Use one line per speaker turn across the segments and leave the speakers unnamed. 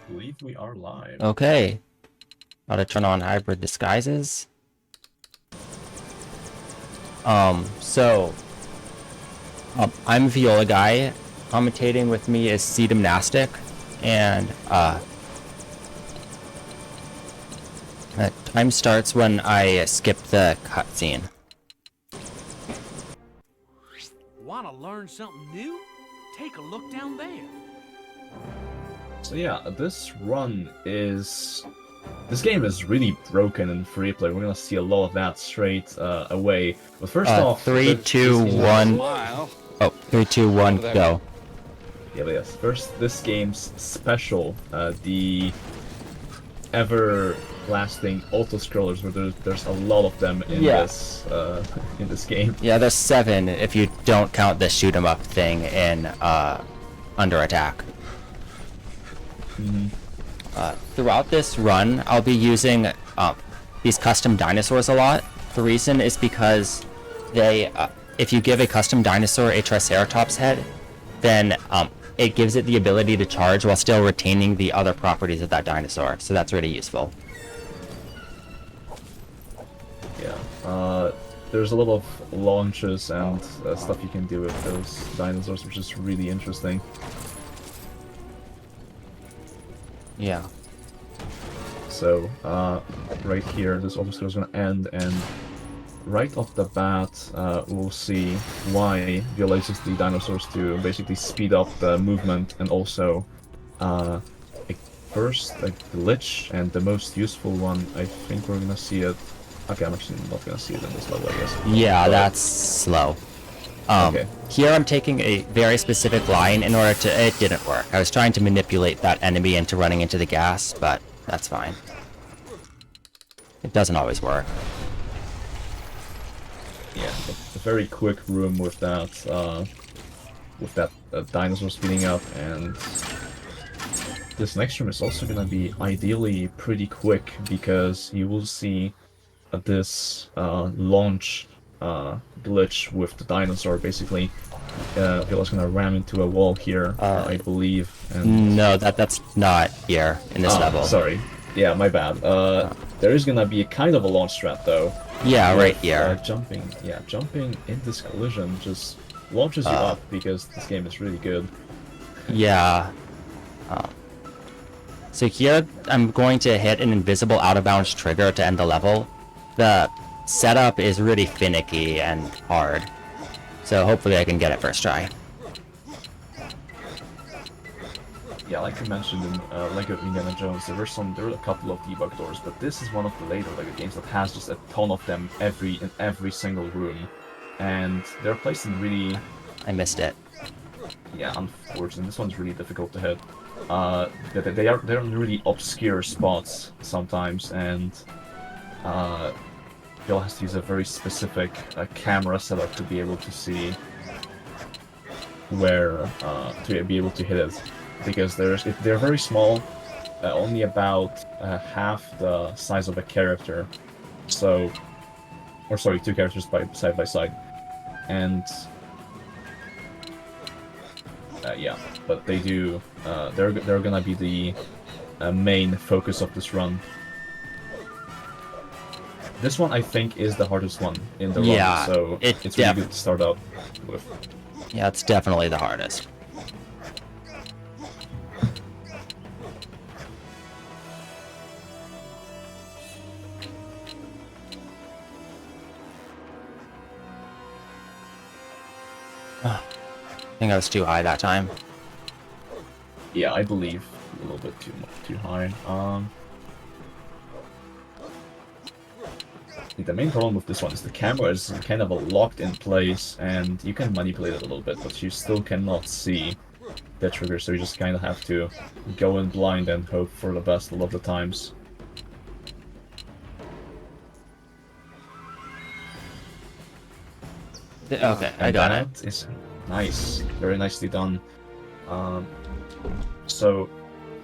believe we are live.
Okay. How to turn on hybrid disguises. I'm Viola Guy. Commentating with me is Cedamnastic, and time starts when I skip the cutscene.
Want to learn something new? Take a look down there.
So yeah, this game is really broken in free play. We're gonna see a lot of that straight away. But first off,
3, 2, 1. Oh, 3, 2, 1, go.
Yeah, but yes. First, this game's special, the everlasting auto scrollers, where there's a lot of them in this game.
Yeah, there's 7 if you don't count the shoot 'em up thing in Under Attack. Throughout this run, I'll be using these custom dinosaurs a lot. The reason is because they, if you give a custom dinosaur a Triceratops head, then it gives it the ability to charge while still retaining the other properties of that dinosaur. So that's really useful.
Yeah, there's a lot of launches and stuff you can do with those dinosaurs, which is really interesting.
Yeah.
So, right here, this obviously is going to end, and right off the bat, we'll see why Viola uses the dinosaurs to basically speed up the movement, and also, first, a glitch, and the most useful one, I think we're going to see it. Okay, I'm actually not going to see it in this level, I guess.
Yeah, that's slow.
Okay.
Here I'm taking a very specific line in order to... It didn't work. I was trying to manipulate that enemy into running into the gas, but that's fine. It doesn't always work.
Yeah, a very quick room with that dinosaur speeding up, and this next room is also gonna be ideally pretty quick because you will see this launch glitch with the dinosaur. Basically, Viola's gonna ram into a wall here, I believe. And...
No, that's not here in this level.
Sorry. Yeah, my bad. There is gonna be a kind of a launch strat though.
Yeah, right here.
Jumping in this collision just launches you up because this game is really good.
Yeah. So here I'm going to hit an invisible out-of-bounds trigger to end the level. The setup is really finicky and hard, so hopefully I can get it first try.
Yeah, like you mentioned in LEGO Indiana Jones, there were a couple of debug doors, but this is one of the later LEGO games that has just a ton of them in every single room, and they're placed in really...
I missed it.
Yeah, unfortunately, this one's really difficult to hit. They're in really obscure spots sometimes, and Bill has to use a very specific camera setup to be able to see where to be able to hit it, because they're very small, only about half the size of a character. So, or sorry, 2 characters side by side, and yeah, but they do. They're gonna be the main focus of this run. This one, I think, is the hardest one in the run, so it's really good to start out with.
Yeah, it's definitely the hardest. I think I was too high that time.
Yeah, I believe a little bit too high. The main problem with this one is the camera is kind of locked in place, and you can manipulate it a little bit, but you still cannot see the trigger, so you just kind of have to go in blind and hope for the best a lot of the times.
Okay, I got it.
That is nice. Very nicely done. So,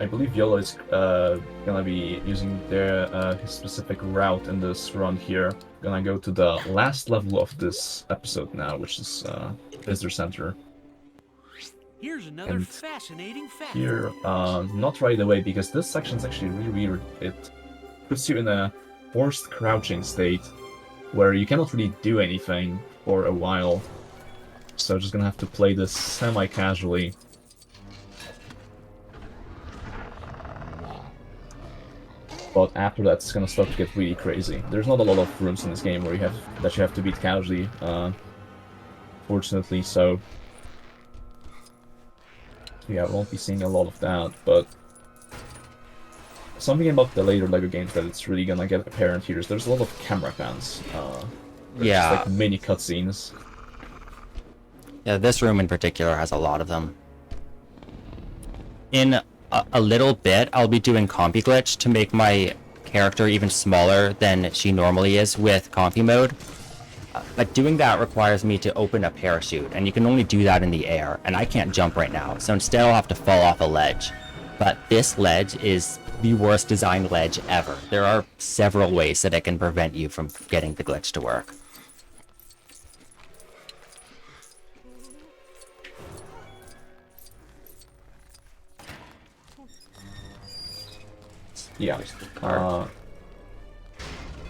I believe Yolo is gonna be using his specific route in this run here. Gonna go to the last level of this episode now, which is Visitor Center.
Here's another
And
fascinating fact.
here, not right away, because this section is actually really weird. It puts you in a forced crouching state where you cannot really do anything for a while. So just gonna have to play this semi-casually. But after that, it's gonna start to get really crazy. There's not a lot of rooms in this game where you have to beat casually, fortunately. So yeah, I won't be seeing a lot of that. But something about the later LEGO games that it's really gonna get apparent here is there's a lot of camera pans.
Yeah.
Just like mini cutscenes.
Yeah, this room in particular has a lot of them. In a little bit, I'll be doing Compy Glitch to make my character even smaller than she normally is with Compy mode. But doing that requires me to open a parachute, and you can only do that in the air, and I can't jump right now, so instead I'll have to fall off a ledge. But this ledge is the worst designed ledge ever. There are several ways that it can prevent you from getting the glitch to work.
Yeah.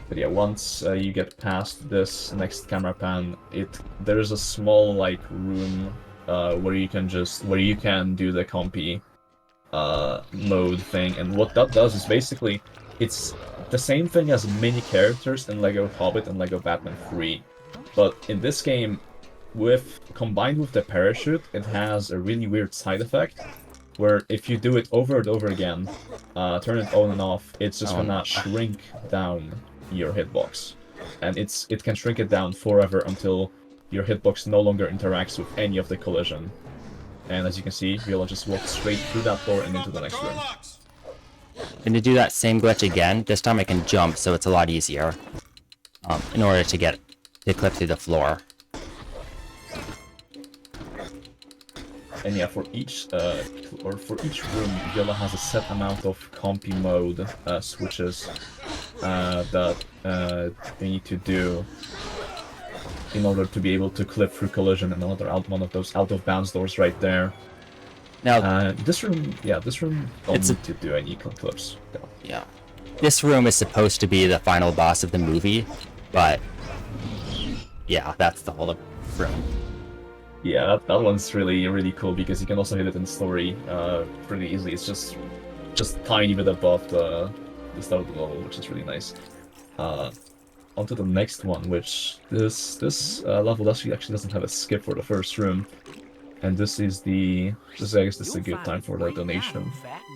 But yeah, once you get past this next camera pan, there is a small like room where you can do the compy mode thing, and what that does is basically it's the same thing as mini characters in LEGO Hobbit and LEGO Batman 3, but in this game, combined with the parachute, it has a really weird side effect where if you do it over and over again, turn it on and off, it's just gonna shrink down your hitbox. And it can shrink it down forever until your hitbox no longer interacts with any of the collision. And as you can see, Viola just walked straight through that door and into the next room.
And to do that same glitch again, this time I can jump, so it's a lot easier. In order to clip through the floor.
And yeah, for each room, Viola has a set amount of compy mode switches that they need to do in order to be able to clip through collision and one of those out of bounds doors right there.
Now,
this room don't need to do any clips. No.
Yeah, this room is supposed to be the final boss of the movie, but yeah, that's the whole room.
Yeah, that one's really cool because you can also hit it in story pretty easily. It's just a tiny bit above the start of the level, which is really nice. Onto the next one, which this level actually doesn't have a skip for the first room, and I guess this is a good time for the donation.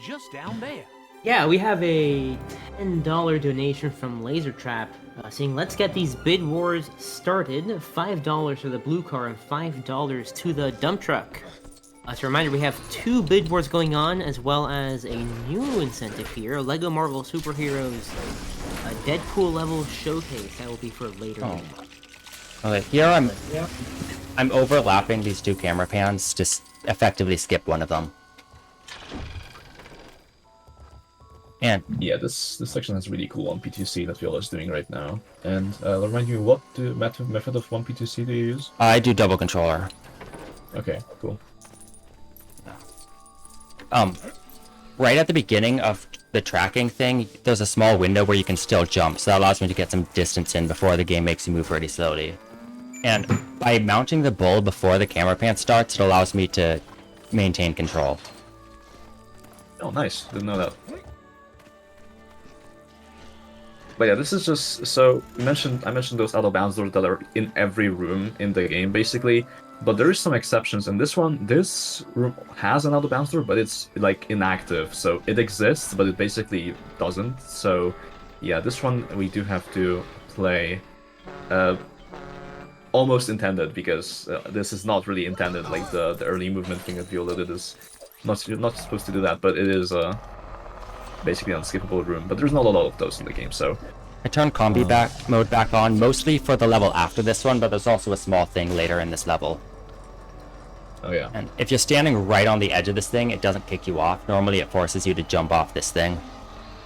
Just down there.
Yeah, we have a $10 donation from Lasertrap saying, let's get these bid wars started. $5 for the blue car and $5 to the dump truck. As a reminder, we have 2 bid wars going on, as well as a new incentive here, LEGO Marvel Superheroes Deadpool level showcase. That will be for later.
Okay, here I'm overlapping these 2 camera pans to effectively skip one of them. And
yeah, this section has really cool 1P2C that Viola is doing right now. And remind me, what method of 1P2C do you use?
I do double controller.
Okay, cool.
Right at the beginning of the tracking thing, there's a small window where you can still jump, so that allows me to get some distance in before the game makes you move really slowly. And by mounting the bull before the camera pan starts, it allows me to maintain control.
Oh, nice. Didn't know that. But yeah, this is just so I mentioned those out of bounds doors that are in every room in the game basically, but there is some exceptions. And this room has an out of bounds door, but it's like inactive, so it exists, but it basically doesn't. So yeah, this one we do have to play almost intended, because this is not really intended. Like the early movement thing that Viola did is you're not supposed to do that, but it is basically an unskippable room, but there's not a lot of those in the game, so...
I turned combi mode back on, mostly for the level after this one, but there's also a small thing later in this level.
Oh yeah.
And if you're standing right on the edge of this thing, it doesn't kick you off. Normally it forces you to jump off this thing,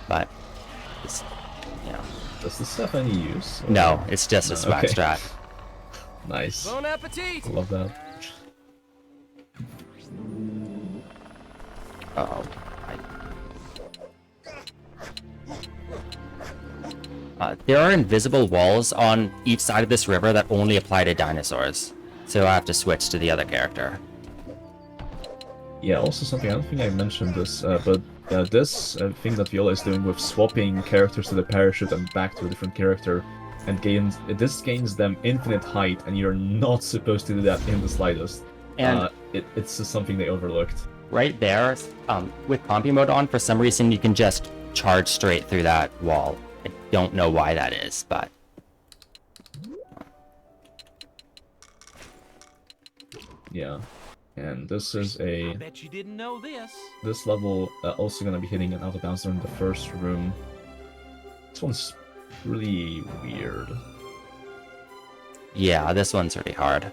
but... yeah.
Does this have any use? Or...
No, it's just a swag strat.
Nice.
Bon appetit!
I love that.
Oh. There are invisible walls on each side of this river that only apply to dinosaurs. So I have to switch to the other character.
Yeah, also something, I don't think I mentioned this, but this thing that Viola is doing with swapping characters to the parachute and back to a different character, and this gains them infinite height, and you're not supposed to do that in the slightest.
And
it's just something they overlooked.
right there, with Compy mode on, for some reason you can just charge straight through that wall. I don't know why that is, but...
Yeah. And this is
I bet you didn't know this.
this level also gonna be hitting an out of bounds in the first room. This one's really weird.
Yeah, this one's really hard.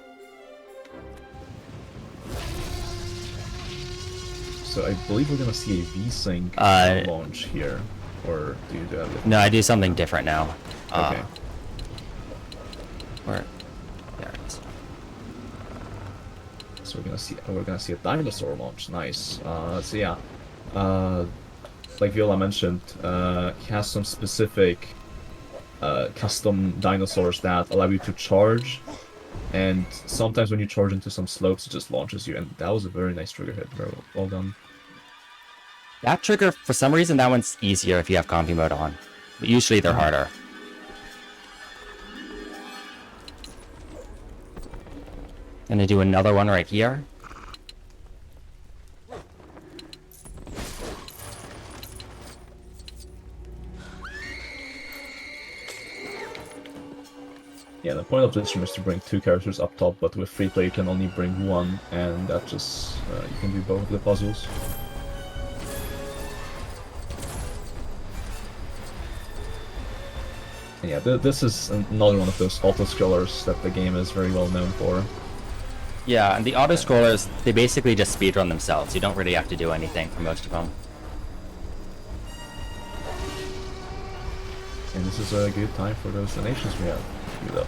So I believe we're gonna see a V-Sync launch here. Or do you do that?
No, I do something different now.
Okay.
Where? There it is.
So we're gonna see a dinosaur launch. Nice. So yeah, like Viola mentioned, he has some specific custom dinosaurs that allow you to charge, and sometimes when you charge into some slopes, it just launches you. And that was a very nice trigger hit. Very well done.
That trigger, for some reason, that one's easier if you have Compy mode on. But usually they're harder. Gonna do another one right here.
Yeah, the point of this room is to bring 2 characters up top, but with free play you can only bring 1, and that just you can do both of the puzzles. And yeah, this is another one of those auto-scrollers that the game is very well known for.
Yeah, and the auto-scrollers, they basically just speedrun themselves. You don't really have to do anything for most of them.
And this is a good time for those donations we have queued up.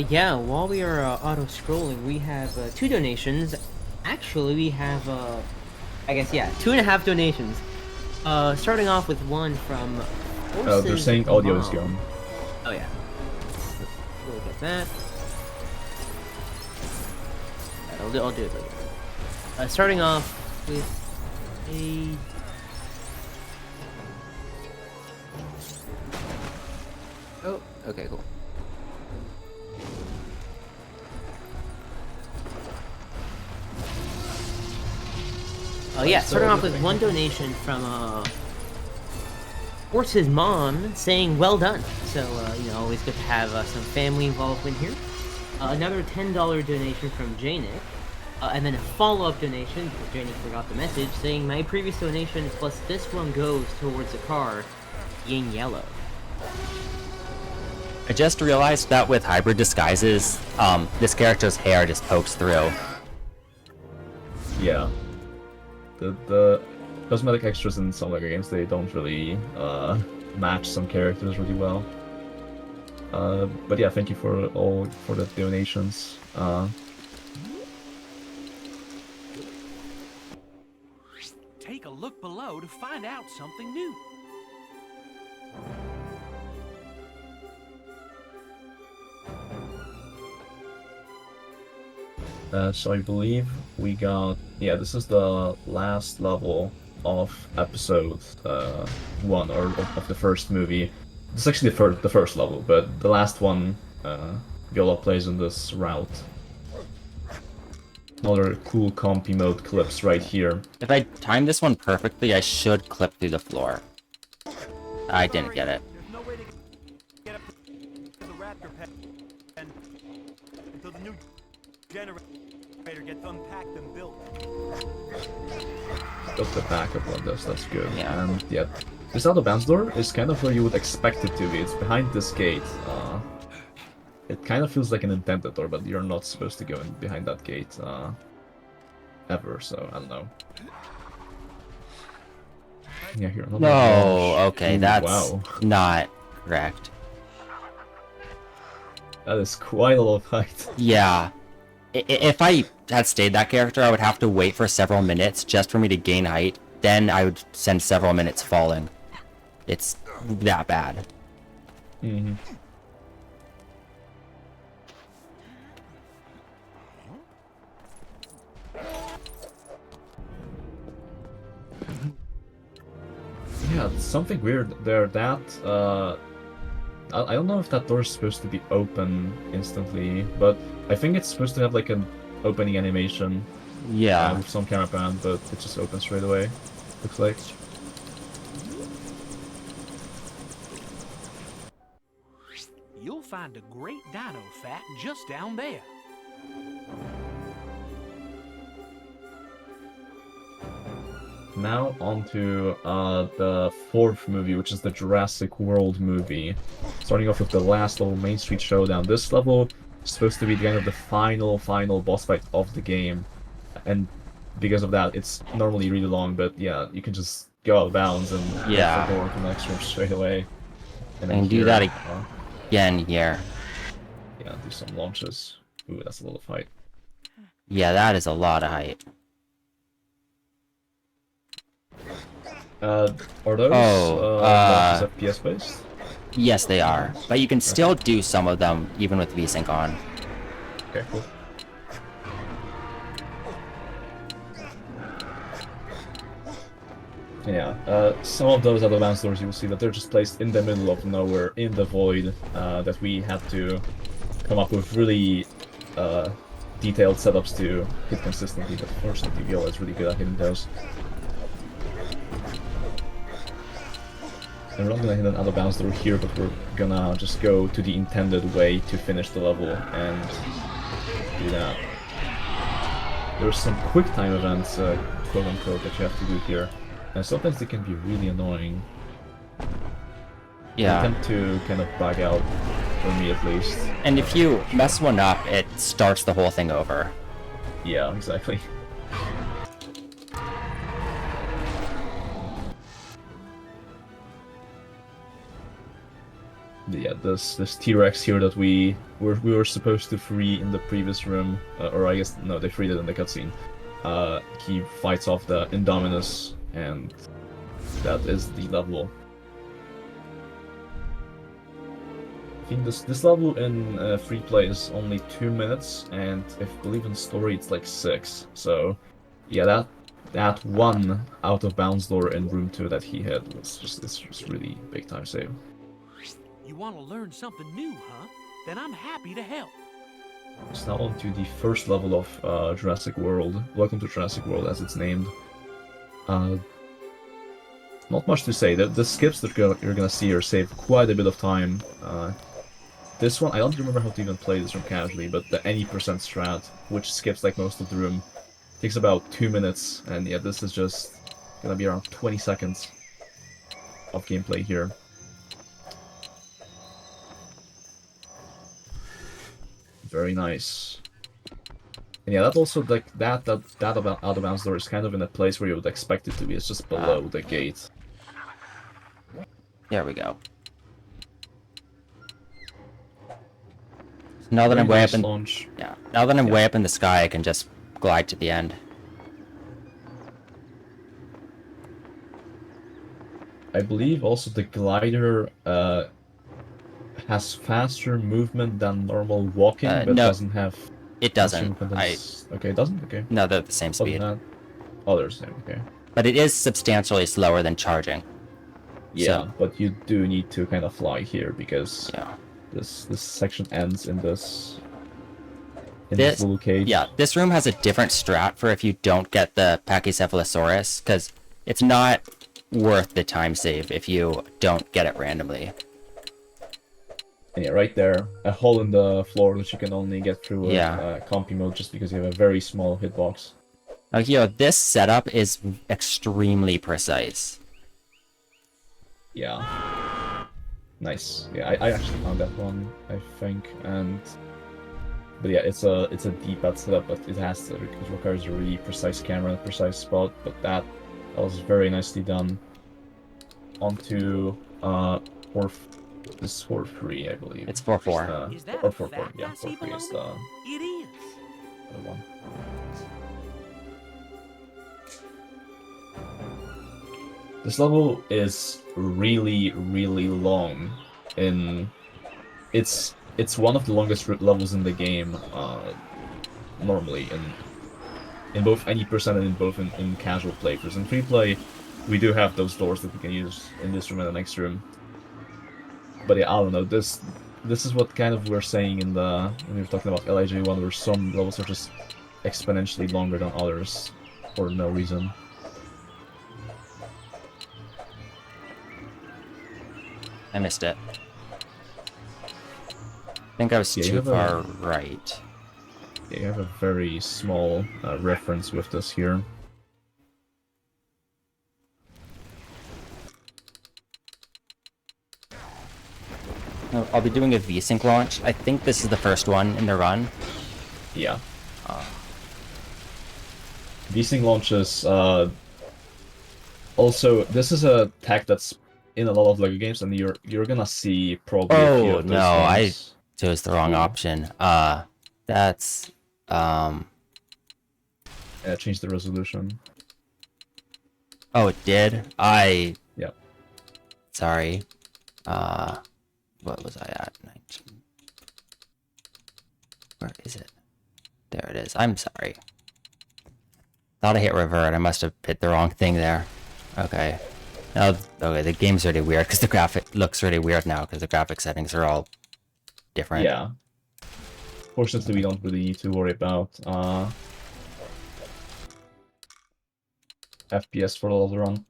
Yeah, while we are auto-scrolling, we have 2 donations. Actually, we have, I guess, yeah, 2.5 donations. Starting off with one from
Oh, they're saying audio is gone.
Oh, yeah. Let's look at that. I'll do it later. Starting off with a... Oh, okay, cool. Oh yeah, starting off with one donation from Horse's mom saying well done. So you know, always good to have some family involvement here. Another $10 donation from Janik. And then a follow-up donation, Janik forgot the message, saying my previous donation plus this one goes towards the car, yin yellow.
I just realized that with hybrid disguises, this character's hair just pokes through.
Yeah. The cosmetic extras in some LEGO games, they don't really match some characters really well. But yeah, thank you for the donations.
Take a look below to find out something new.
So I believe we got, yeah, this is the last level of episode 1, or of the first movie. This is actually the first level, but the last one Viola plays in this route. Another cool compy mode clips right here.
If I time this one perfectly, I should clip through the floor. I didn't get it.
There's no way to get up to the raptor pen until the new generator gets unpacked and built.
Got the backup on this, that's good.
Yeah.
And yeah, this out of bounds door is kind of where you would expect it to be. It's behind this gate. It kind of feels like an intended door, but you're not supposed to go in behind that gate ever, so I don't know. Yeah, here, another
No,
launch.
okay,
Ooh,
that's
wow.
not correct.
That is quite a lot of height.
Yeah. If I had stayed that character, I would have to wait for several minutes just for me to gain height. Then I would spend several minutes falling. It's that bad.
Mm-hmm. Yeah, something weird there. That I don't know if that door is supposed to be open instantly, but I think it's supposed to have like an opening animation
Yeah.
with some camera pan, but it just opens straight away. Looks like.
You'll find a great dino fact just down there.
Now on to the fourth movie, which is the Jurassic World movie. Starting off with the last level, Main Street Showdown. This level is supposed to be the kind of the final boss fight of the game. And because of that, it's normally really long, but yeah, you can just go out of bounds and
Yeah.
go for the next room straight away.
And
then
do
here,
that again here.
yeah, do some launches. Ooh, that's a little fight.
Yeah, that is a lot of height.
Are those launches FPS based?
Yes, they are. But you can still do some of them even with VSync on.
Okay, cool. Yeah, some of those other bounce doors, you will see that they're just placed in the middle of nowhere, in the void, that we had to come up with really detailed setups to hit consistently, but fortunately Viola is really good at hitting those. And we're not gonna hit another bounce door here, but we're gonna just go to the intended way to finish the level and do that. There's some quick time events, quote unquote, that you have to do here. And sometimes they can be really annoying.
Yeah.
They tend to kind of bug out, for me at least.
And if you mess one up, it starts the whole thing over.
Yeah, exactly. Yeah, this T-Rex here that we were supposed to free in the previous room, or I guess no, they freed it in the cutscene. He fights off the Indominus, and that is the level. I think this level in free play is only 2 minutes, and if I believe in story, it's like 6. So, yeah, that one out of bounds door in room 2 that he hit was just really big time save.
You want to learn something new, huh? Then I'm happy to help.
It's now on to the first level of Jurassic World. Welcome to Jurassic World, as it's named. Not much to say. The skips that you're gonna see are save quite a bit of time. This one, I don't remember how to even play this room casually, but the any percent strat, which skips like most of the room, takes about 2 minutes, and yeah, this is just gonna be around 20 seconds of gameplay here. Very nice. And yeah, that also, like, that out of bounds door is kind of in a place where you would expect it to be. It's just below the gate.
There we go. Now that
Very
I'm way
nice
up in
launch.
yeah, now that I'm way up in the sky, I can just glide to the end.
I believe also the glider has faster movement than normal walking, but
no,
doesn't have.
It
faster
doesn't.
movement than okay, it doesn't. Okay.
No, they're the same
Other
speed.
than that, oh, they're the same. Okay.
But it is substantially slower than charging.
Yeah,
So,
but you do need to kind of fly here because
yeah.
this section ends in this
This
little cage.
Yeah, this room has a different strat for if you don't get the Pachycephalosaurus, because it's not worth the time save if you don't get it randomly.
And yeah, right there, a hole in the floor that you can only get through with
Yeah.
compy mode just because you have a very small hitbox.
Now here, this setup is extremely precise.
Yeah. Nice. Yeah, I actually found that one, I think, but yeah, it's a D-pad setup, but it requires a really precise camera, a precise spot, but that was very nicely done. Onto this is 4-3, I believe.
It's 4-4.
Is that
Or
a
4-4,
fact
yeah,
I see
4-3 is
below
the
me? It is.
another one. This level is really, really long. It's one of the longest levels in the game, normally in both NE% and in casual playthroughs. In free play, we do have those doors that we can use in this room and the next room. But yeah, I don't know. This is what kind of we're saying in the when we were talking about LEGO1, where some levels are just exponentially longer than others for no reason.
I missed it. I think I was too far right.
Yeah, you have a very small reference with this here.
I'll be doing a VSync launch. I think this is the first one in the run.
Yeah. VSync launches. Also, this is a tech that's in a lot of LEGO games, and you're gonna see probably a few
Oh
of those
no, I
things.
chose the wrong option. That's
Change the resolution.
Oh, it did.
Yeah.
Sorry. What was I at? 19. Where is it? There it is. I'm sorry. Thought I hit revert. I must have hit the wrong thing there. Okay. Now, okay, the game's really weird because the graphic looks really weird now because the graphic settings are all different.
Yeah. Fortunately, we don't really need to worry about FPS for the level run.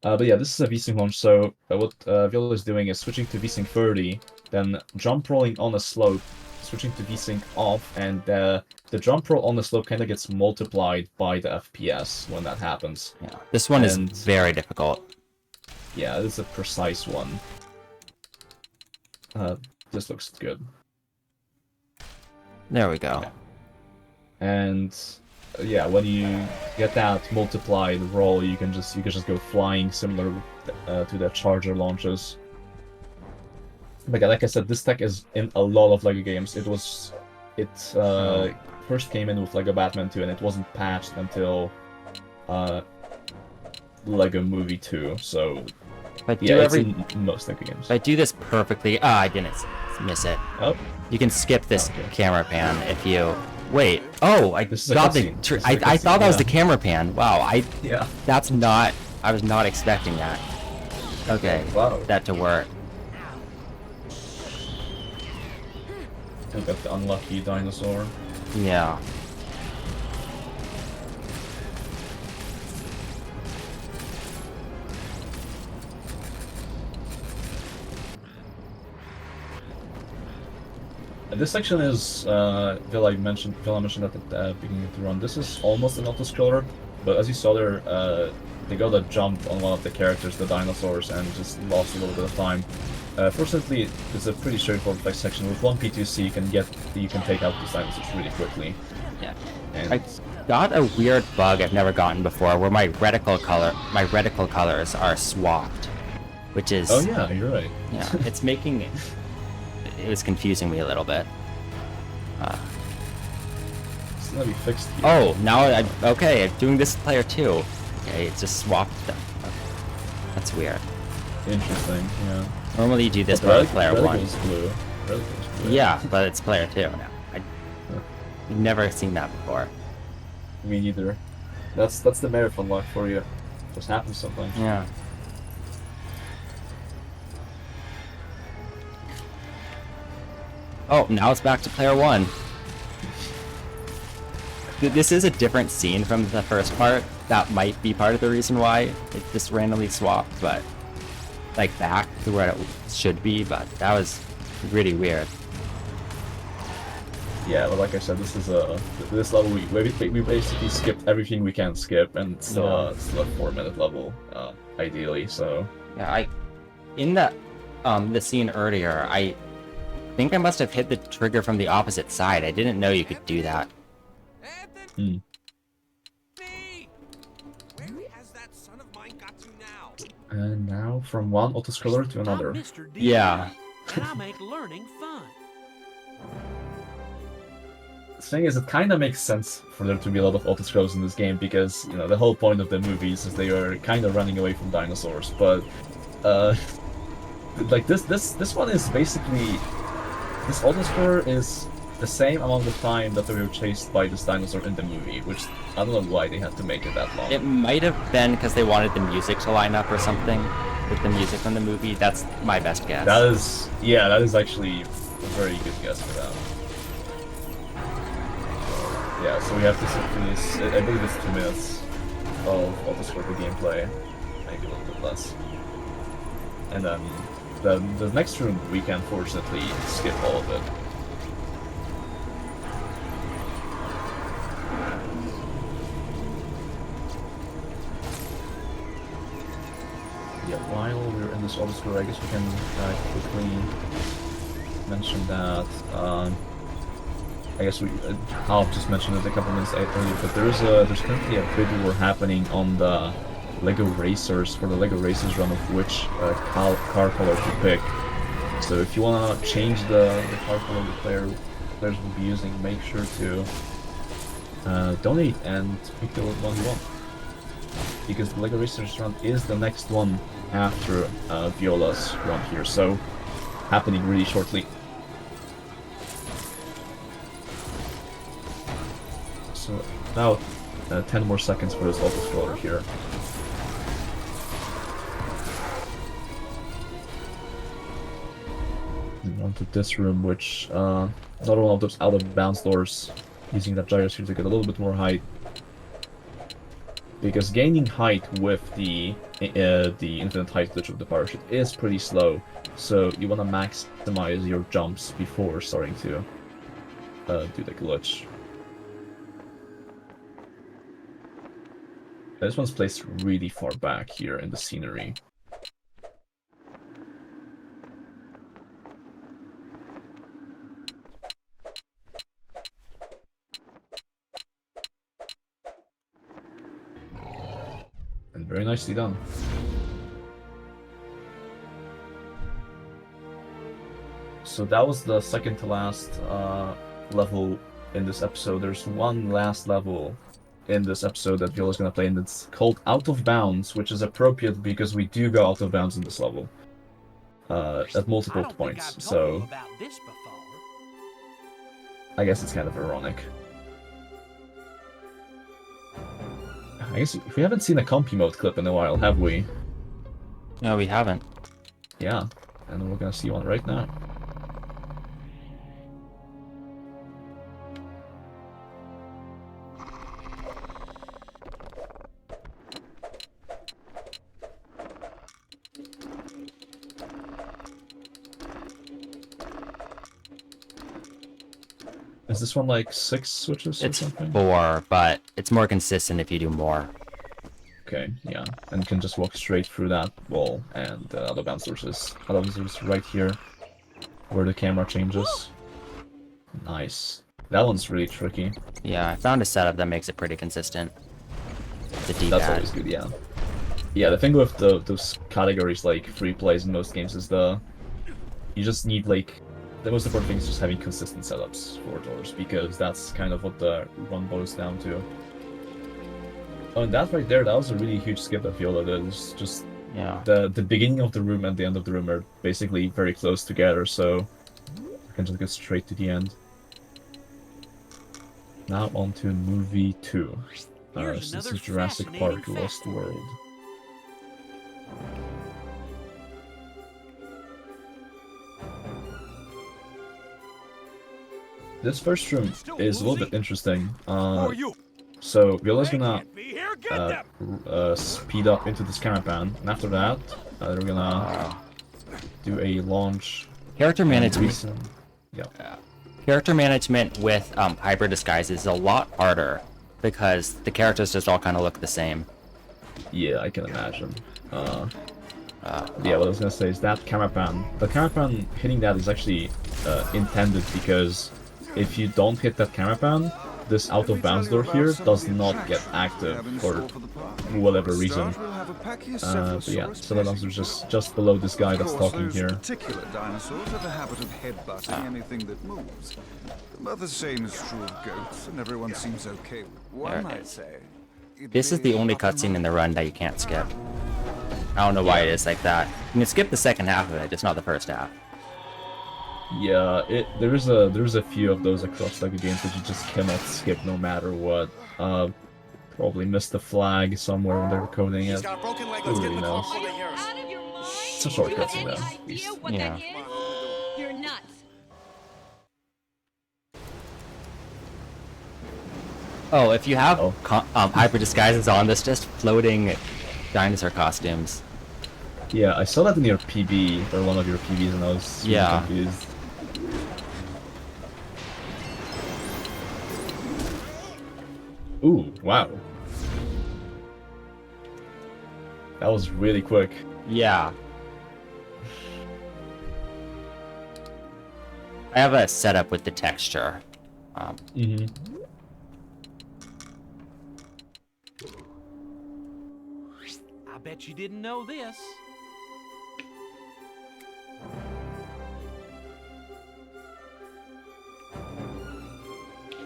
But yeah, this is a VSync launch, so what Viola is doing is switching to VSync 30, then jump rolling on a slope, switching to VSync off, and the jump roll on the slope kind of gets multiplied by the FPS when that happens.
Yeah, this one is very difficult.
Yeah, this is a precise one. This looks good.
There we go.
Yeah. And yeah, when you get that multiplied roll, you can just go flying, similar to the charger launches. But yeah, like I said, this tech is in a lot of LEGO games. It first came in with LEGO Batman 2, and it wasn't patched until LEGO Movie 2. So yeah, it's in most LEGO games.
If I do this perfectly, I didn't miss it.
Oh,
you can skip this camera pan if you. Wait. Oh, I got the. I thought that was the camera pan. Wow.
Yeah.
That's not. I was not expecting that. Okay.
Wow.
That to work.
I got the unlucky dinosaur.
Yeah.
This section is, Villa mentioned at the beginning of the run, this is almost an auto-scroller, but as you saw there, they got a jump on one of the characters, the dinosaurs, and just lost a little bit of time. Fortunately, it's a pretty straightforward flex section. With one P2C, you can take out these dinosaurs really quickly.
Yeah.
And
I got a weird bug I've never gotten before, where my reticle colors are swapped, which is.
Oh yeah, you're right.
Yeah, it's making it. It was confusing me a little bit.
It's gonna be fixed here.
Oh, now okay, I'm doing this player 2. Okay, it's just swapped them. Okay. That's weird.
Interesting, yeah.
Normally you do this by player 1.
Blue. Blue.
Yeah, but it's player 2 now. I've never seen that before.
Me neither. That's the marathon luck for you. Just happens sometimes.
Yeah. Oh, now it's back to player 1. This is a different scene from the first part. That might be part of the reason why it just randomly swapped, but like back to where it should be, but that was really weird.
Yeah, but like I said, this level we basically skipped everything we can skip, and it's still a 4-minute level, ideally. So
yeah, in the scene earlier, I think I must have hit the trigger from the opposite side. I didn't know you could do that.
Anthony! Where has that son of mine got to now?
And now from one auto-scroller to another.
I'm Mr. D,
Yeah.
and I make learning fun.
thing is, it kind of makes sense for there to be a lot of autoscrolls in this game because, you know, the whole point of the movies is they are kind of running away from dinosaurs. But, like this one is basically, this autoscroller is the same amount of time that they were chased by this dinosaur in the movie, which I don't know why they had to make it that long.
It might have been because they wanted the music to line up or something with the music from the movie. That's my best guess.
That is, yeah, that is actually a very good guess for that. Yeah, so we have to sit through this, I believe it's 2 minutes of autoscroller gameplay, maybe a little bit less. And then the next room we can fortunately skip all of it. Yeah, while we're in this autoscroller, I guess we can quickly mention that. I guess I'll just mention it a couple minutes earlier, but there's currently a bid war happening on the LEGO Racers for the LEGO Racers run of which car color to pick. So if you wanna change the car color the players will be using, make sure to donate and pick the one you want. Because the LEGO Racers run is the next one after Viola's run here, so happening really shortly. So about 10 more seconds for this autoscroller here. And onto this room, which another one of those out of bounds doors, using that gyrosphere to get a little bit more height. Because gaining height with the infinite height glitch of the parachute is pretty slow, so you want to maximize your jumps before starting to do the glitch. This one's placed really far back here in the scenery. And very nicely done. So that was the second to last level in this episode. There's one last level in this episode that Viola's gonna play, and it's called Out of Bounds, which is appropriate because we do go out of bounds in this level at multiple points. So I guess it's kind of ironic. I guess we haven't seen a comp emote clip in a while, have we?
No, we haven't.
Yeah, and we're gonna see one right now. Is this one like 6 switches or
It's
something?
4, but it's more consistent if you do more.
Okay, yeah, and you can just walk straight through that wall, and other bounce sources. Other sources right here, where the camera changes. Nice. That one's really tricky.
Yeah, I found a setup that makes it pretty consistent. The D-pad.
That's always good, yeah. Yeah, the thing with those categories like free plays in most games is you just need like the most important thing is just having consistent setups for doors, because that's kind of what the run boils down to. Oh, and that right there, that was a really huge skip that Viola did. It's just
Yeah.
the beginning of the room and the end of the room are basically very close together, so I can just get straight to the end. Now on to movie 2.
Here's
This
another
is Jurassic
fascinating
Park Lost
fact.
World. This first room is a little bit interesting. So Viola's gonna speed up into this caravan, and after that, they're gonna do a launch.
Character management.
Yeah.
Character management with hybrid disguise is a lot harder because the characters just all kind of look the same.
Yeah, I can imagine. Yeah, what I was gonna say is that caravan. The caravan hitting that is actually intended because if you don't hit that caravan, this out of bounds door here does not get active for whatever reason. But yeah, so that was just below this guy that's talking
Those
here.
particular dinosaurs have a habit of headbutting anything that moves. But the same is true of goats, and everyone seems okay with one,
There it
I'd
is.
say.
This is the only cutscene in the run that you can't skip. I don't know why it is like that. You can skip the second half of it, just not the first half.
Yeah, there's a few of those across LEGO games that you just cannot skip no matter what. Probably missed the flag somewhere when they were coding it. Who really knows? It's a short cutscene though. At least.
Yeah.
You're nuts.
Oh, if you have
Oh.
hyper disguises on, there's just floating dinosaur costumes.
Yeah, I saw that in your PB, or one of your PBs, and I was really
Yeah.
confused. Ooh, wow. That was really quick.
Yeah. I have a setup with the texture.
Mm-hmm.
I bet you didn't know this.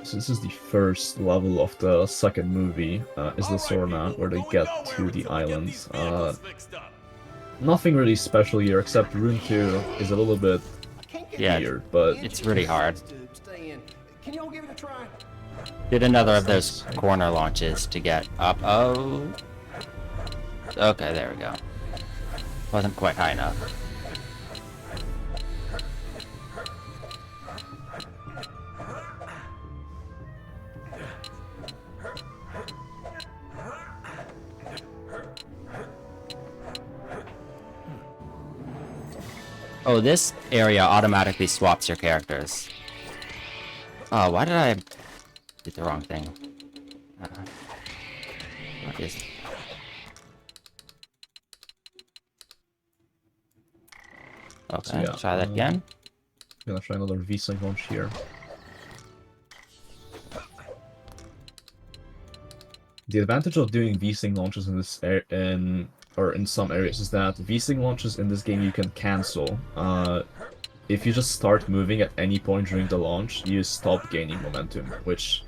So this is the first level of the second movie, is the Sorna, where they get to the islands. Nothing really special here, except Room 2 is a little bit
Yeah,
weird, but
it's really hard.
Stay in. Can y'all give it a try?
Did another of those corner launches to get up. Oh. Okay, there we go. Wasn't quite high enough. Oh, this area automatically swaps your characters. Oh, why did I do the wrong thing? What is... Okay,
So, yeah,
try that again.
I'm gonna try another V-Sync launch here. The advantage of doing V-Sync launches in this in some areas is that V-Sync launches in this game you can cancel. If you just start moving at any point during the launch, you stop gaining momentum, which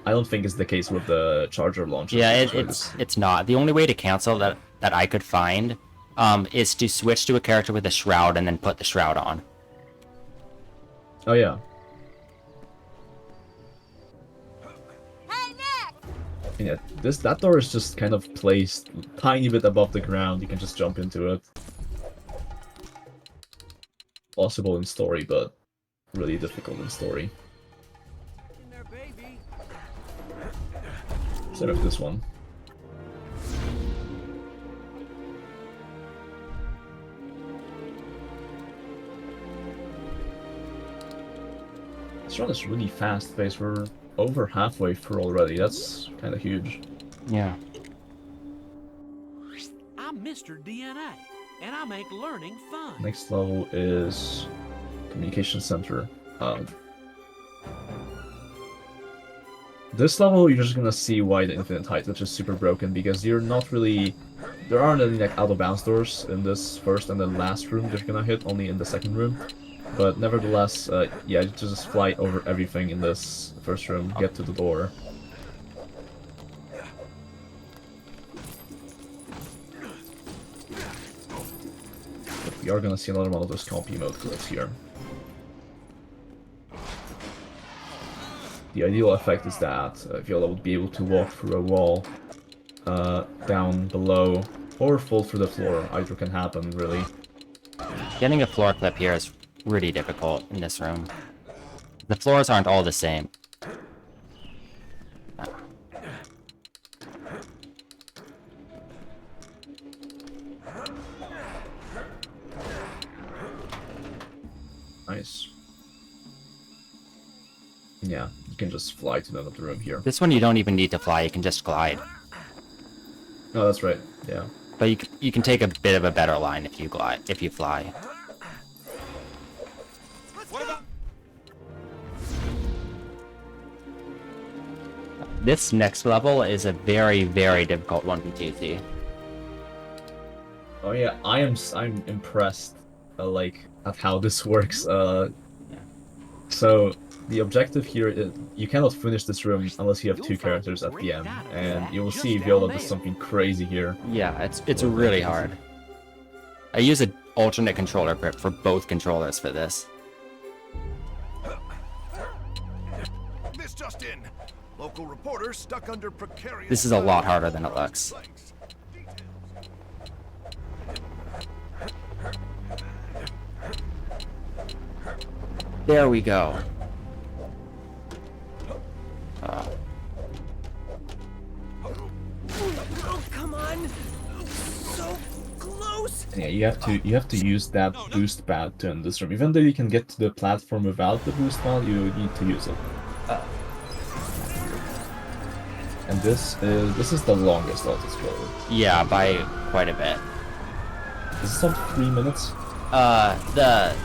I don't think is the case with the charger launches.
Yeah,
which
it's not. The only way to cancel that I could find is to switch to a character with a shroud and then put the shroud on.
Oh yeah. Yeah, that door is just kind of placed tiny bit above the ground. You can just jump into it. Possible in story, but really difficult in story.
In there, baby.
Instead of this one. This run is really fast paced. We're over halfway through already. That's kind of huge.
Yeah.
I'm Mr. DNA, and I make learning fun.
Next level is Communication Center. This level, you're just gonna see why the Infinite Height, which is super broken, because you're not really... There aren't any like out-of-bounds doors in this first and then last room that you're gonna hit, only in the second room. But nevertheless, yeah, you just fly over everything in this first room, get to the door. But we are gonna see another one of those compy mode glitches here. The ideal effect is that Viola would be able to walk through a wall down below or fall through the floor. Either can happen, really.
Getting a floor clip here is really difficult in this room. The floors aren't all the same.
Nice. Yeah, you can just fly to the end of the room here.
This one you don't even need to fly, you can just glide.
Oh, that's right. Yeah.
But you can take a bit of a better line if you glide, if you fly. this next level is a very, very difficult 1v2C.
Oh yeah, I'm impressed, like at how this works. So the objective here is you cannot finish this room unless you have two characters at the end, and you will see Viola does something crazy here.
Yeah, it's really hard. I use an alternate controller grip for both controllers for this.
This just in. Local reporters stuck under precarious.
This is a lot harder than it looks. There we go.
Oh, come on! So close!
Yeah, you have to use that boost pad to end this room. Even though you can get to the platform without the boost pad, you need to use it. And this is the longest auto-scroller.
Yeah, by quite a bit.
Is this on 3 minutes?
The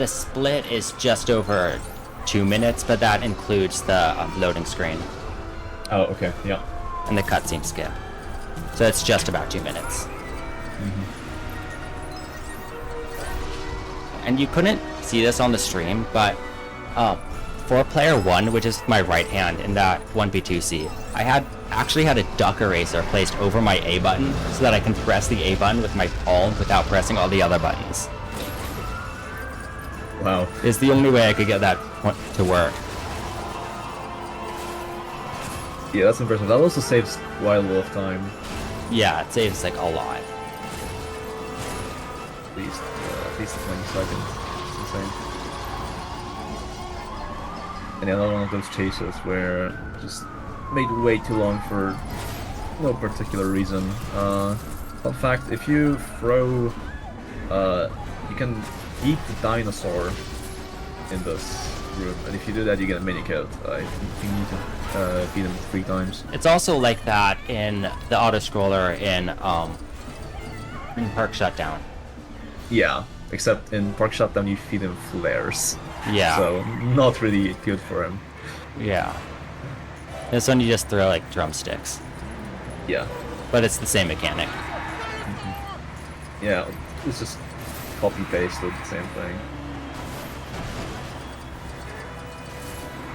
split is just over 2 minutes, but that includes the loading screen
Oh, okay, yeah.
and the cutscene skip. So it's just about 2 minutes. And you couldn't see this on the stream, but for player 1, which is my right hand in that 1v2C, I actually had a duck eraser placed over my A button so that I can press the A button with my palm without pressing all the other buttons.
Wow.
It's the only way I could get that to work.
Yeah, that's impressive. That also saves quite a lot of time.
Yeah, it saves like a lot.
At least 20 seconds. It's insane. And another one of those chases where just made way too long for no particular reason. Fun fact, if you throw, you can eat the dinosaur in this room, and if you do that, you get a mini kit. I think you need to feed them 3 times.
It's also like that in the auto-scroller in Park Shutdown.
Yeah, except in Park Shutdown you feed him flares.
Yeah.
So, not really good for him.
Yeah. This one you just throw like drumsticks.
Yeah.
But it's the same mechanic.
Yeah, it's just copy-paste the same thing.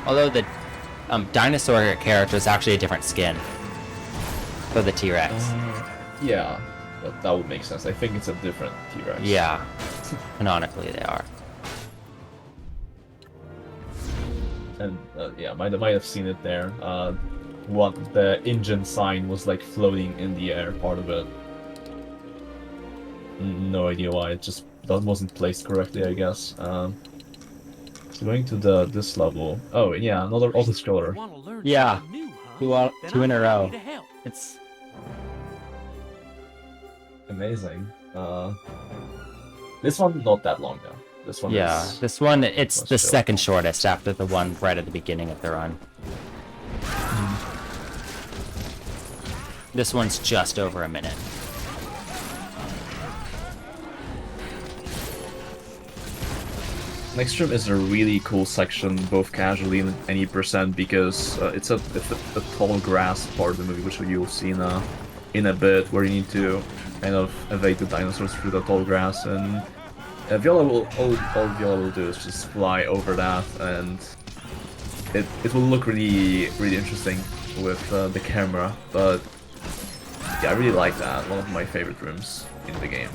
Although the dinosaur character is actually a different skin for the T-Rex.
Yeah, that would make sense. I think it's a different T-Rex.
Yeah. Canonically they are.
And yeah, might have seen it there. What the engine sign was like floating in the air, part of it. No idea why. It just that wasn't placed correctly, I guess. So going to this level. Oh yeah, another auto-scroller.
Want to learn
Yeah.
something new, huh? Then
Two in a
I'm
row.
happy to help.
It's
Amazing. This one not that long though. This one
yeah.
is
This one it's
Let's
the
go.
second shortest after the one right at the beginning of the run. This one's just over a minute.
Next room is a really cool section, both casually and any percent, because it's a tall grass part of the movie, which you'll see in a bit, where you need to kind of evade the dinosaurs through the tall grass, and Viola will all Viola will do is just fly over that, and it will look really interesting with the camera. But yeah, I really like that. One of my favorite rooms in the game.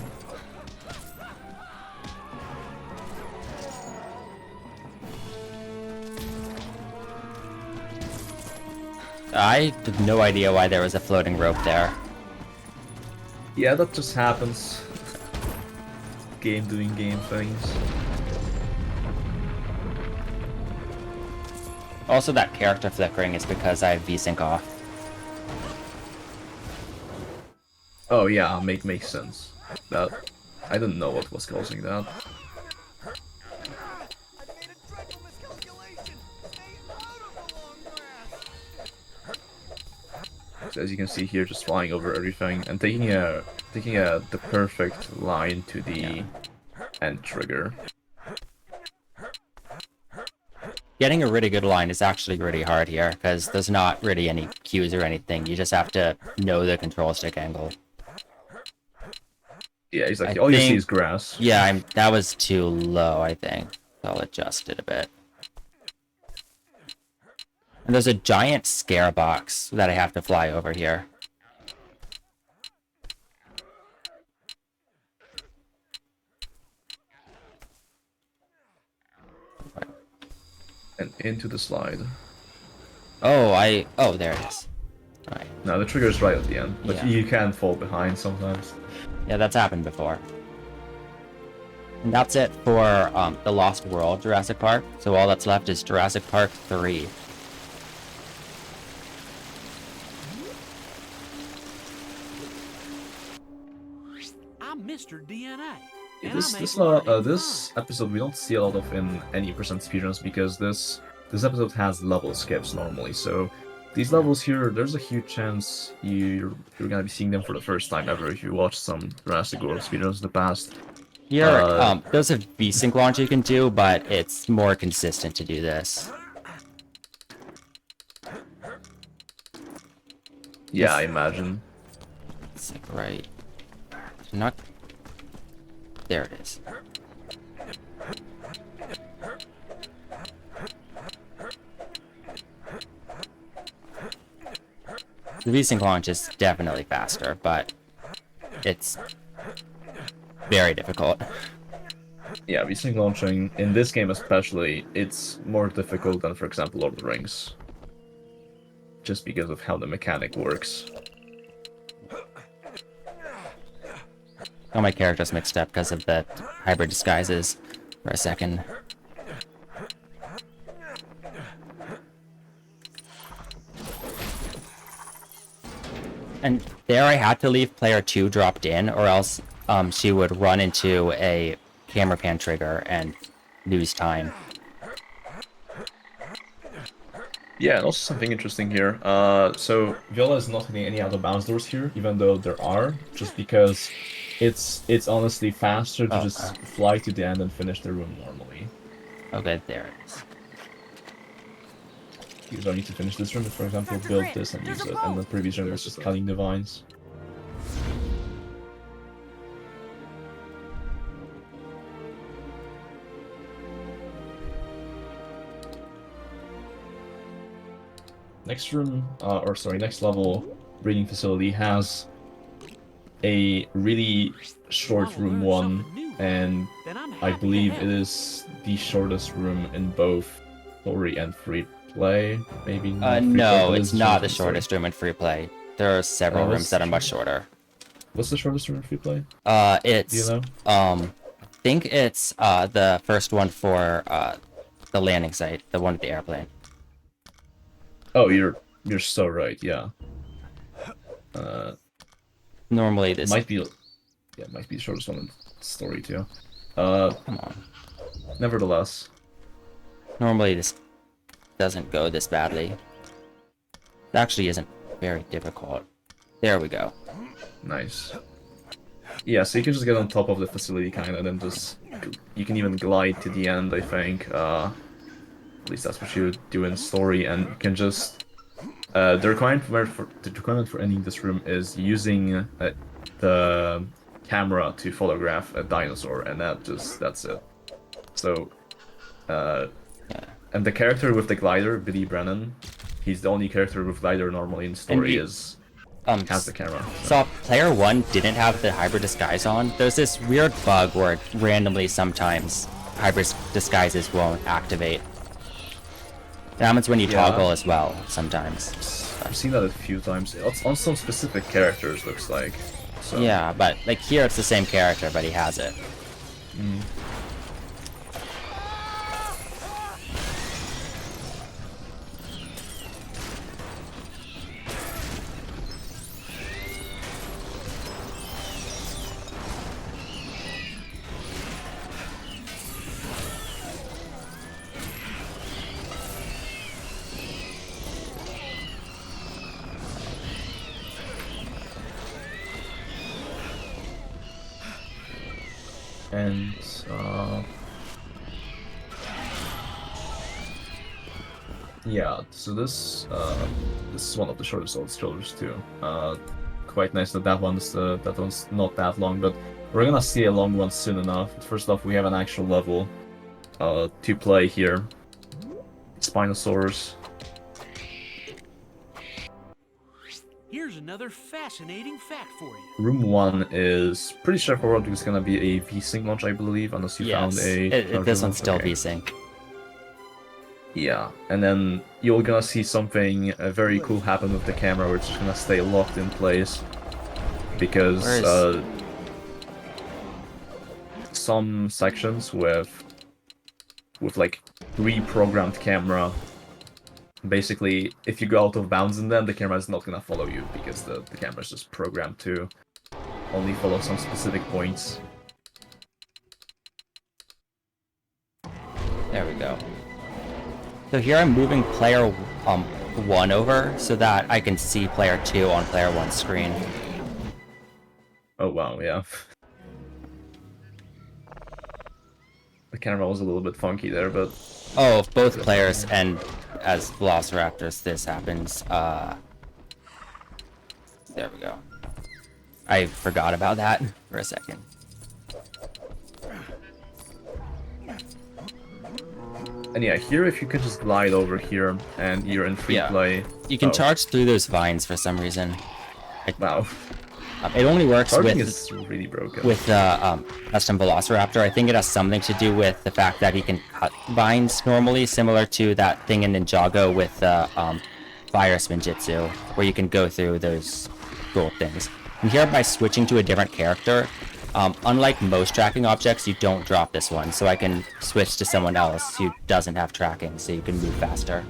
I had no idea why there was a floating rope there.
Yeah, that just happens. Game doing game things.
Also, that character flickering is because I have VSync off.
Oh yeah, makes sense. That I didn't know what was causing that.
I made a dreadful miscalculation. Stay out of the long grass.
So as you can see here, just flying over everything and taking the perfect line to the end trigger.
getting a really good line is actually really hard here, because there's not really any cues or anything. You just have to know the control stick angle.
Yeah, exactly.
I
All you see
think-
is grass.
Yeah, that was too low, I think. I'll adjust it a bit. And there's a giant scare box that I have to fly over here.
And into the slide.
Oh, there it is. Alright.
No, the trigger's right at the end, but
Yeah.
you can fall behind sometimes.
Yeah, that's happened before. And that's it for the Lost World Jurassic Park. So all that's left is Jurassic Park 3.
I'm Mr. DNA.
Yeah,
and
this
I
this
make learning
this
fun.
episode we don't see a lot of in any percent speedruns because this episode has level skips normally. So these levels here, there's a huge chance you're gonna be seeing them for the first time ever if you watch some Jurassic World speedruns in the past.
Here, there's a VSync launch you can do, but it's more consistent to do this.
Yeah, I imagine.
It's like right. Not. There it is. The VSync launch is definitely faster, but it's very difficult.
Yeah, VSync launching in this game especially, it's more difficult than, for example, Lord of the Rings. Just because of how the mechanic works.
Got my characters mixed up because of the hybrid disguises for a second. And there I had to leave player 2 dropped in, or else she would run into a camera pan trigger and lose time.
Yeah, and also something interesting here. So Viola is not hitting any out of bounds doors here, even though there are, just because it's honestly faster to just fly to the end and finish the room normally.
Okay, there it is.
You don't need to finish this room, but for example, build this and use it, and the previous room was just cutting the vines. Next room, next level breeding facility has a really short room 1, and I believe it is the shortest room in both story and free play. Maybe not free play,
No,
but
it's
the
not the
story.
shortest room in free play. There are several rooms that are much shorter.
What's the shortest room in free play?
It's
Do you know?
I think it's the first one for the landing site, the one with the airplane.
Oh, you're so right. Yeah.
Normally this
Might be the shortest one in story too.
come on.
Nevertheless.
Normally this doesn't go this badly. It actually isn't very difficult. There we go.
Nice. Yeah, so you can just get on top of the facility kinda, and then just you can even glide to the end, I think. At least that's what you do in story, and you can just the requirement for ending this room is using the camera to photograph a dinosaur, and that's it. So and the character with the glider, Billy Brennan, he's the only character with glider normally in story has the camera.
So player 1 didn't have the hybrid disguise on. There's this weird bug where randomly sometimes hybrid disguises won't activate. It happens when you toggle as well, sometimes.
I've seen that a few times. It's on some specific characters, looks like. So.
Yeah, but like here it's the same character, but he has it.
And Yeah, so this is one of the shortest old strollers too. Quite nice that that one's not that long, but we're gonna see a long one soon enough. First off, we have an actual level to play here. Spinosaurus.
Here's another fascinating fact for you.
Room 1 is pretty straightforward because it's gonna be a VSync launch, I believe, unless you found a...
this one's still
okay.
VSync.
Yeah, and then you're gonna see something very cool happen with the camera, where it's just gonna stay locked in place. Because some sections with like pre-programmed camera, basically, if you go out of bounds in them, the camera is not gonna follow you, because the camera is just programmed to only follow some specific points.
There we go. So here I'm moving player 1 over so that I can see player 2 on player 1's screen.
Oh wow, yeah. The camera was a little bit funky there, but...
Oh, if both players and as Velociraptors this happens, there we go. I forgot about that for a second.
And yeah, here if you can just glide over here and you're in free play.
You can charge through those vines for some reason.
Wow.
It only works
Charging is really broken.
with custom Velociraptor. I think it has something to do with the fact that he can cut vines normally, similar to that thing in Ninjago with Fire Spinjitzu, where you can go through those cool things. And here, by switching to a different character, unlike most tracking objects, you don't drop this one, so I can switch to someone else who doesn't have tracking, so you can move faster.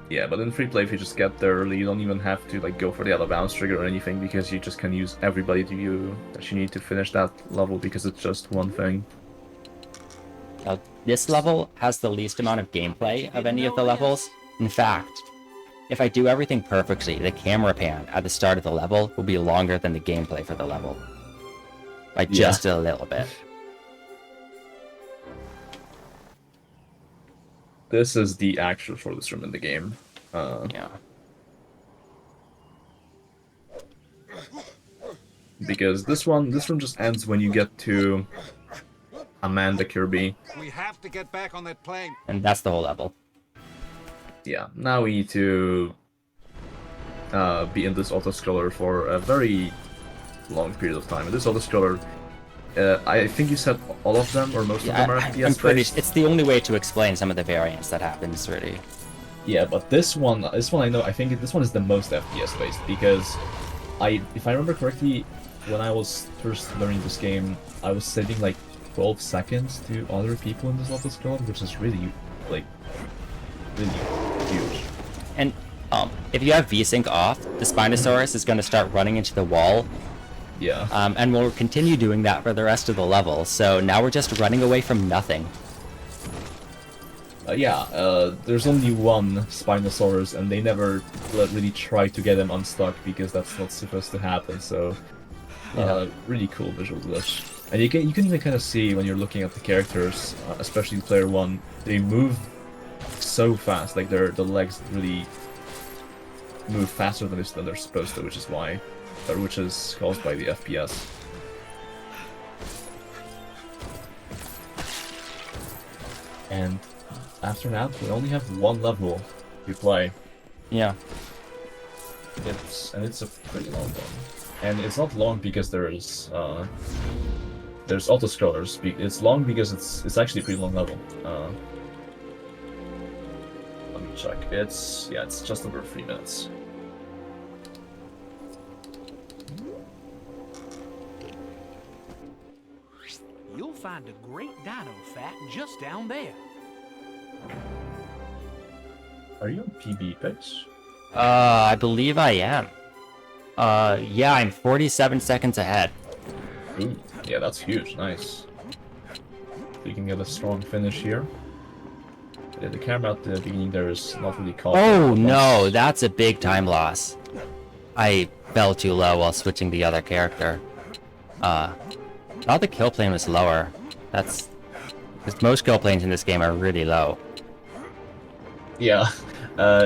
Yeah, but in free play, if you just get there early, you don't even have to like go for the other bounce trigger or anything, because you just can use everybody that you need to finish that level, because it's just one thing.
Now, this level has the least amount of gameplay of any of the levels. In fact, if I do everything perfectly, the camera pan at the start of the level will be longer than the gameplay for the level. By just a little bit.
This is the actual shortest room in the game.
Yeah.
Because this room just ends when you get to Amanda Kirby.
We have to get back on that plane.
And that's the whole level.
Yeah, now we need to be in this auto-scroller for a very long period of time. And this auto-scroller, I think you said all of them, or most of them are FPS
I'm pretty
based.
it's the only way to explain some of the variants that happens, really.
Yeah, but this one I know, I think this one is the most FPS based, because if I remember correctly, when I was first learning this game, I was saving like 12 seconds to other people in this auto-scroller, which is really, like, really huge.
And if you have VSync off, the Spinosaurus is going to start running into the wall.
Yeah.
And we'll continue doing that for the rest of the level, so now we're just running away from nothing.
There's only one Spinosaurus, and they never really try to get him unstuck, because that's not supposed to happen, so... really cool visual glitch. And you can even kind of see when you're looking at the characters, especially player 1, they move so fast, like the legs really move faster than they're supposed to, which is caused by the FPS. And after that, we only have one level to play.
Yeah.
It's a pretty long one, and it's not long because there's auto-scrollers. It's long because it's actually a pretty long level. Let me check. It's just over 3 minutes.
You'll find a great dino fact just down there.
Are you on PB picks?
I believe I am. Yeah, I'm 47 seconds ahead.
Ooh, yeah, that's huge. Nice. You can get a strong finish here. Yeah, the camera at the beginning there is not really caught.
Oh no, that's a big time loss. I fell too low while switching the other character. Thought the kill plane was lower. Because most kill planes in this game are really low.
Yeah,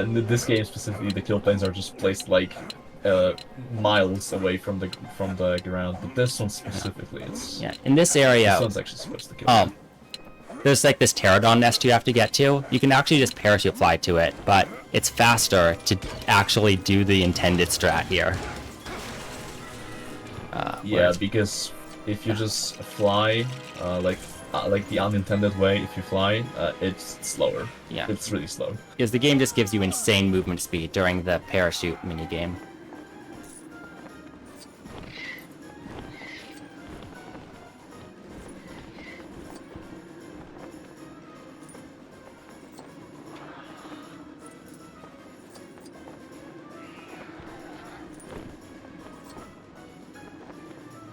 in this game specifically, the kill planes are just placed like miles away from the ground. But this one specifically, it's
Yeah, in this
the
area,
sun's actually supposed to kill you.
there's like this pterodon nest you have to get to. You can actually just parachute fly to it, but it's faster to actually do the intended strat here.
Yeah, because if you just fly, like the unintended way, if you fly, it's slower.
Yeah.
It's really slow.
Because the game just gives you insane movement speed during the parachute minigame.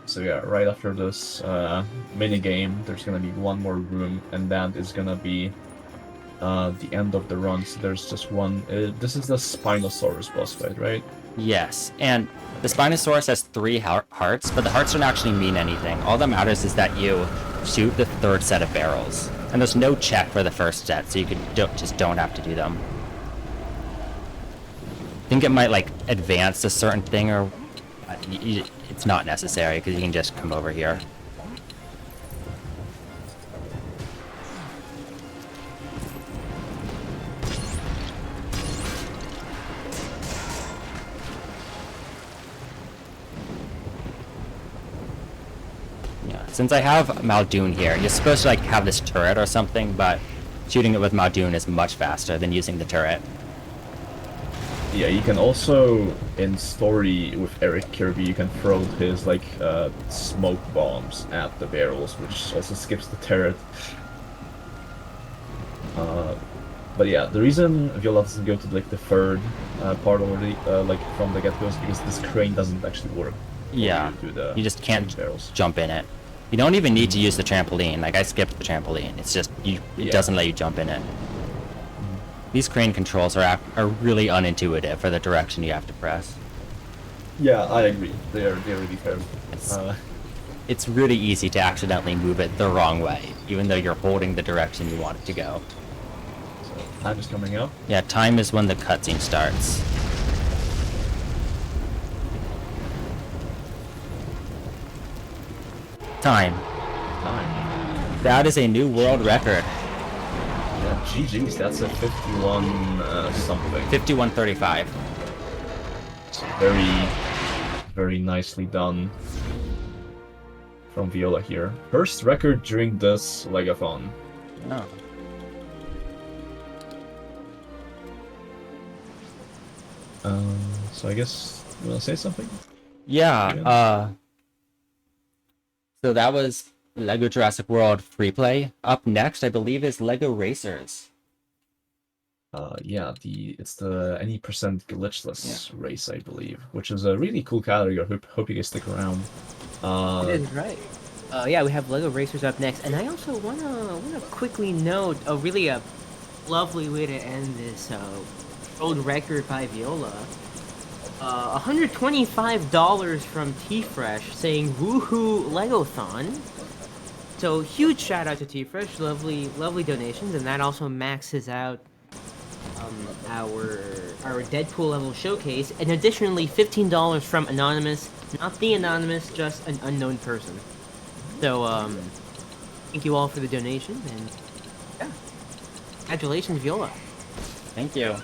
So yeah, right after this mini game, there's gonna be one more room, and that is gonna be the end of the run. So there's just one. This is the Spinosaurus boss fight, right?
Yes, and the Spinosaurus has 3 hearts, but the hearts don't actually mean anything. All that matters is that you shoot the 3rd set of barrels. And there's no check for the 1st set, so you just don't have to do them. I think it might, like, advance a certain thing, or... it's not necessary, because you can just come over here. Since I have Muldoon here, you're supposed to like have this turret or something, but shooting it with Muldoon is much faster than using the turret.
Yeah, you can also, in story with Eric Kirby, you can throw his like smoke bombs at the barrels, which also skips the turret. But yeah, the reason Viola doesn't go to like the 3rd part already, like from the get-go, is because this crane doesn't actually work.
Yeah, you just can't jump in it. You don't even need to use the trampoline. Like, I skipped the trampoline. It's just, it doesn't let you jump in it. These crane controls are really unintuitive for the direction you have to press.
Yeah, I agree. They're really terrible.
It's really easy to accidentally move it the wrong way, even though you're holding the direction you want it to go.
So, time is coming up.
Yeah, time is when the cutscene starts. Time. That is a new world record.
Yeah, GG's, that's a 51 something.
51:35.
It's very, very nicely done from Viola here. First record during this LEGOthon.
Oh.
So I guess you want to say something?
Yeah. So that was LEGO Jurassic World free play. Up next, I believe, is LEGO Racers.
Yeah, it's the any percent glitchless race, I believe, which is a really cool category. I hope you guys stick around.
It is right. Yeah, we have LEGO Racers up next, and I also wanna quickly note a really lovely way to end this world record by Viola. $125 from T-Fresh saying woohoo LEGOthon. So huge shout out to T-Fresh, lovely donations, and that also maxes out our Deadpool level showcase, and additionally $15 from Anonymous, not the Anonymous, just an unknown person. So thank you all for the donation, and yeah, congratulations, Viola.
Thank you.